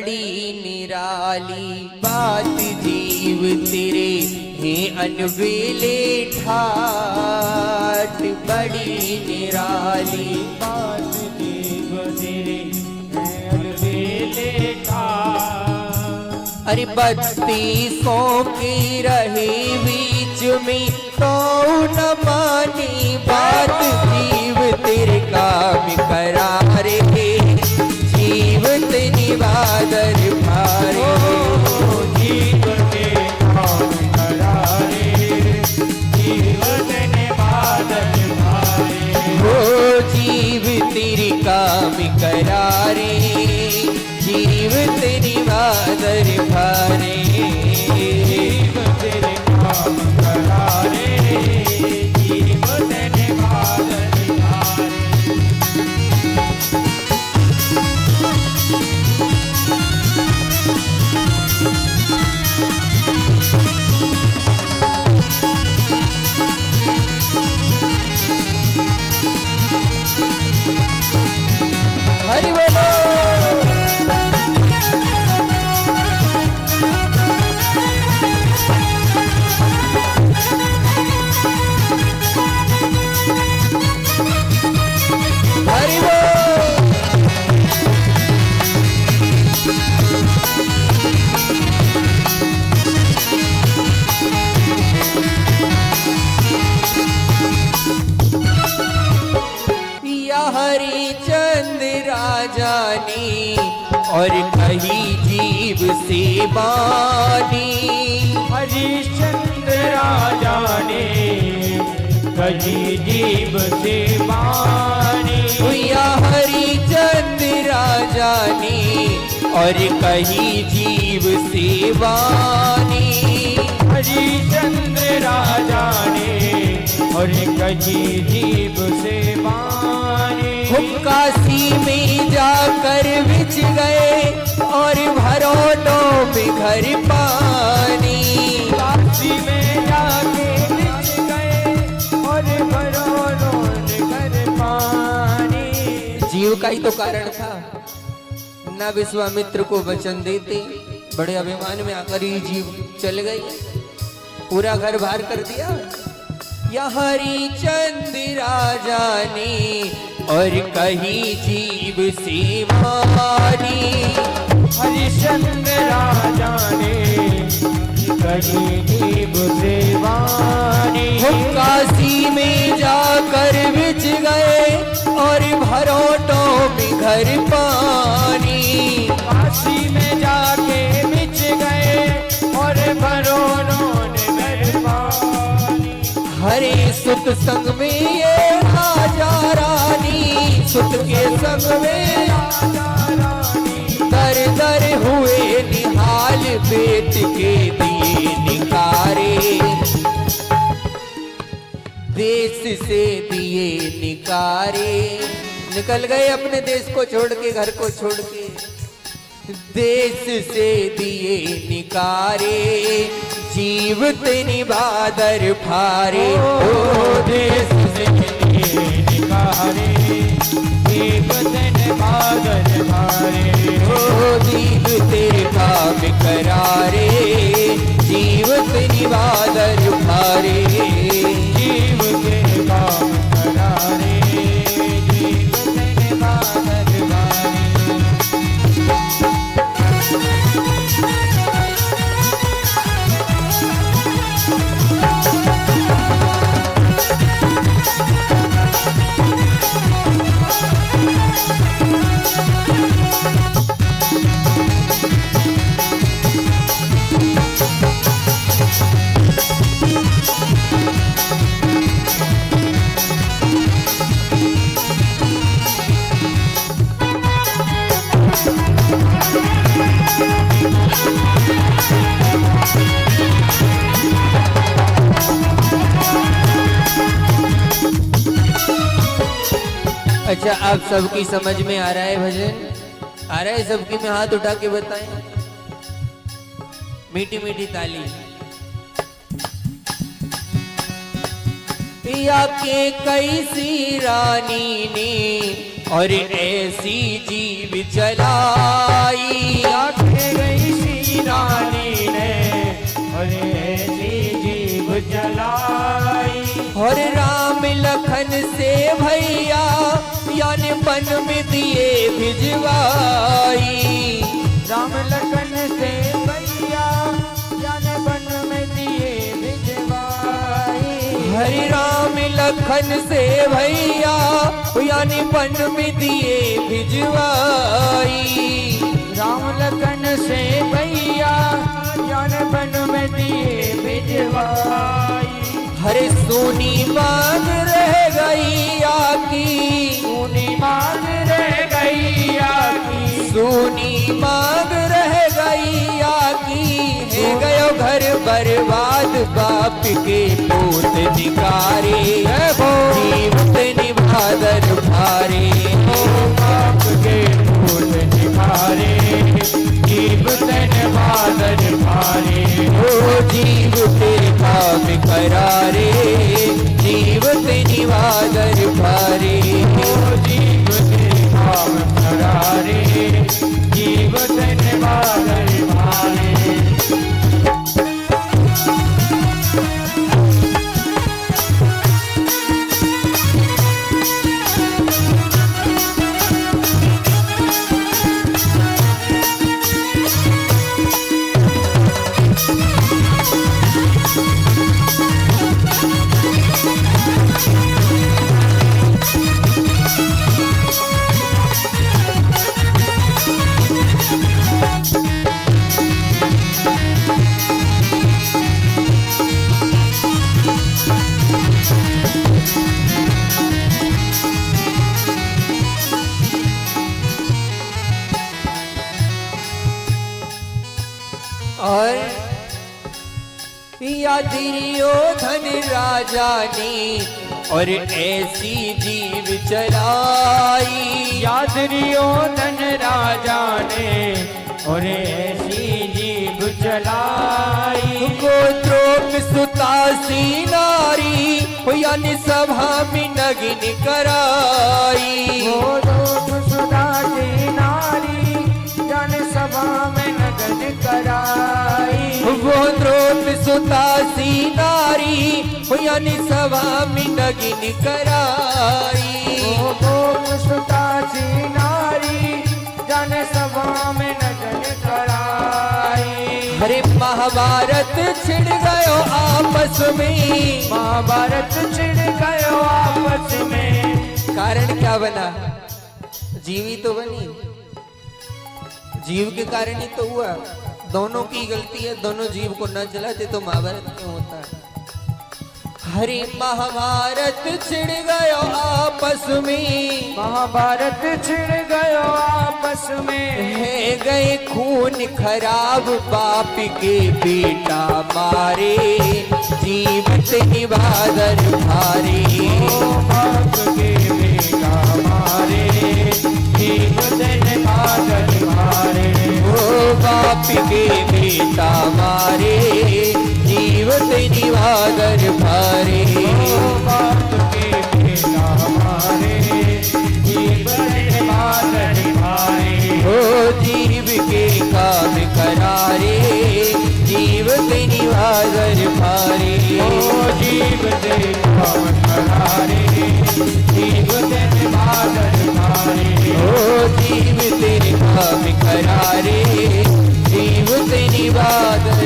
बड़ी निराली बात जीव तेरे हे अनवेले ठाट, बड़ी निराली बात जीव तेरे है अनवेले ठाट। अरे 32 की रहे बीच में तो न मानी बात जीव तेरे काम करारे, जीव तेरी बादर भारे, जीव तेरे काम करारे, जीव तेरे बादल भारे। हो जीव तेरी काम करारे, जीव तेरी बादर भारे, जीव तेरे काम करारे, जीव तेरे बादल भारे। हरि बोलो। हरि बोल। या हरिचंद राजा ने और कही जीव से बानी, हरिश्चंद्र राजा ने कही जीव से बानी। या हरिचंद राजा ने और कही जीव से बानी, हरिश्चंद्र राजा ने और कही जीव से बानी। हम काशी में जाकर बिछ गए और भरोटों में घर पानी, काशी में जाके बिछ गए और भरोनों ने घर पानी। जीव का ही तो कारण था ना, विश्वामित्र को वचन देते बड़े अभिमान में आकर ही जीव चल गई, पूरा घर बाहर कर दिया। या हरिचंद राजा ने और कही जीव से मानी, हरिश्चंद्र राजा ने कही जीव से बानी। हम काशी में जाकर बिछ गए और भरोटों में घर पानी, काशी में जाके बिछ गए और भरोनों ने घर पानी। हरे सुत संग में ये राजा रानी, सुत के संग में दर दर हुए निहाल, पेट के दिए निकारे, देश से दिए निकारे, निकल गए अपने देश को छोड़ के, घर को छोड़ के, देश से दिए निकारे, जीव तेरी बादर फारे, ओ देश से दिए निकारे, जीव तेरे बादल भारे। ओ जीव तेरे काम करारे, जीव तेरी बादर फारे, जीव तेरे काम करारे, जीव तेरे बादल भारे। अच्छा, आप सबकी समझ में आ रहा है भजन? आ रहा है सबकी? में हाथ उठा के बताएं, मीठी मीठी ताली। या के कैसी रानी ने और ऐसी जीव चलाई, बन में दिए भिजवाई। राम लखन से भैया जान बन में दिए भिजवाई। हरि राम लखन से भैया यानी बन में दिए भिजवाई। राम लखन से भैया जान बन में दिए भिजवाई। हरे सोनी मांग रह गई आकी, सोनी मांग रह गई आकी। सोनी मांग रह गई आकी। है गयो घर बर्बाद बाप के पोत निकारे, जीवत निभादर भारे। बाप के फूल निखारे, जीवत निभादर भारे। ओ जीव तेरे काम करारे, जीवत निभादर भारे। जीव तेरे काम करारे, जीवत निभादर भारे। और या दुर्योधन राजा ने और ऐसी जीव चलाई। या दुर्योधन राजा ने और ऐसी जीव चलाई। गोत्रोक सुतासी नारी यानी सभा में नगिन कराई। सुदासी नारी जन सभा में नगन कराई। वो द्रोप सुतासी नारी यानी सभा में नगिन कराई। सुदासी नारी जन सभा में नगन कराई। हरे महाभारत छिड़ गयो आपस में, महाभारत छिड़ गयो आपस में। कारण क्या बना? जीवी तो बनी, जीव के कारण ही तो हुआ। दोनों की गलती है, दोनों जीव को न जलाते तो महाभारत क्यों होता है? हरे महाभारत छिड़ गयो आपस में, महाभारत छिड़ गयो आपस में। है गए खून खराब बाप के बेटा मारे, जीवत निभादर भारे। बाप के बेटा मारे, जीवत निभादर भारे। ओ बाप के बेटा मारे, जीवत निभादर भारे। बाप के बेटा मारे, जीवत निभादर भारे। ओ जीव के काम करारे, जीवत निभादर भारे। जीव ते काम करारे, जीवत निभादर भारे। ओ जीव तेरे काम करारे, जीवत निभादर